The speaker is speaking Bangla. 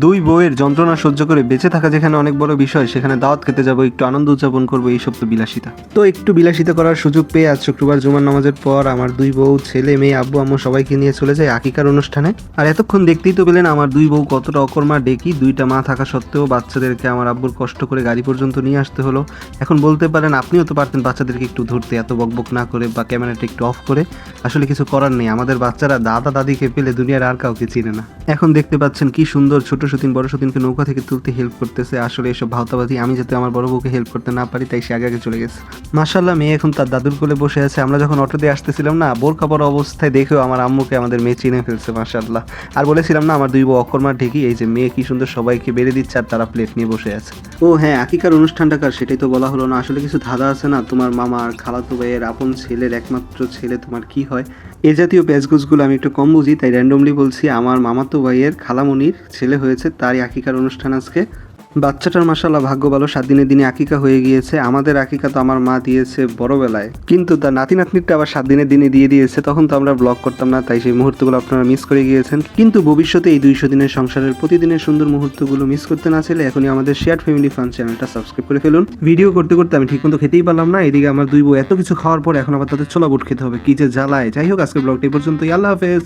দুই বউয়ের যন্ত্রণা সহ্য করে বেঁচে থাকা যেখানে অনেক বড় বিষয়, সেখানে দাওয়াত খেতে যাবো, একটু আনন্দ উদযাপন করবো, এইসব তো বিলাসিতা। তো একটু বিলাসিতা করার সুযোগ পেয়ে আজ শুক্রবার জুমার নামাজের পর আমার দুই বউ, ছেলে মেয়ে, আব্বু আম্মু সবাইকে নিয়ে চলে যায় আকিকার অনুষ্ঠানে। আর এতক্ষণ দেখতেই তো পেলেন আমার দুই বউ কতটা অকর্মা ডেকি, দুইটা মা থাকা সত্ত্বেও বাচ্চাদেরকে আমার আব্বুর কষ্ট করে গাড়ি পর্যন্ত নিয়ে আসতে হলো। এখন বলতে পারেন আপনিও তো পারতেন বাচ্চাদেরকে একটু ধরতে, এত বকবক না করে বা ক্যামেরাটা একটু অফ করে। আসলে কিছু করার নেই, আমাদের বাচ্চারা দাদা দাদিকে পেলে দুনিয়ার আর কাউকে চিনে না। এখন দেখতে পাচ্ছেন কি সুন্দর ছোট সতীন বড় সতীনকে নৌকা থেকে তুলতে হেল্প করতেছে। আসলে এসব ভাওতাবাজি, আমি যাতে আমার বড় বউকে হেল্প করতে না পারি তাই সে আগে আগে চলে গেছে। মাশাআল্লাহ, মেয়ে এখন তার দাদুর কোলে বসে আছে। আমরা যখন অটো দিয়ে আসতেছিলাম না, বোরকা পরা অবস্থায় দেখেও আমার আম্মুকে আমাদের মেয়ে চিনে ফেলছে মাশাআল্লাহ। আর বলেছিলাম না আমার দুই বউ অকর্মা ঢেকি, এই যে মেয়ে কি সুন্দর সবাইকে বেড়ে দিচ্ছে আর তারা প্লেট নিয়ে বসে আছে। ও হ্যাঁ, আকিকার অনুষ্ঠানটা কার সেটাই তো বলা হলো না। আসলে কিছু ধাঁধা আছে না, তোমার মামা আর খালাতো ভাইয়ের আপন ছেলের একমাত্র ছেলে তোমার কি হয়, এ জাতীয় প্যাচগুজগুলো আমি একটু কম বুঝি, তাই র্যান্ডমলি বলছি আমার মামাতো ভাইয়ের খালামণির ছেলে হয়েছে, তারই আকিকার অনুষ্ঠান আজকে। বাচ্চাটার মাশাআল্লাহ ভাগ্য ভালো, 7 দিনের দিনে আকিকা হয়ে গিয়েছে। আমাদের আকিকা তো আমার মা দিয়েছে বড়বেলায়, কিন্তু তার নাতি নাতনিটা আবার 7 দিনের দিনে দিয়ে দিয়েছে। তখন তো আমরা ব্লগ করতাম না, তাই সেই মুহূর্তগুলো আপনারা মিস করে গিয়েছেন। কিন্তু ভবিষ্যতে এই 200 দিনের সংসারের প্রতিদিনের সুন্দর মুহূর্তগুলো মিস করতে না চাইলে এখনই আমাদের শেয়ার ফ্যামিলি ফান চ্যানেলটা সাবস্ক্রাইব করে ফেলুন। ভিডিও করতে করতে আমি ঠিকমতো খেতেই পারলাম না, এদিকে আমার দুই বউ এত কিছু খাওয়ার পর এখন আবার তাদের ছোলা বুট খেতে হবে, কি যে জ্বালায়। যাই হোক, আজকের ব্লগটা এই পর্যন্তই। আল্লাহ হাফেজ।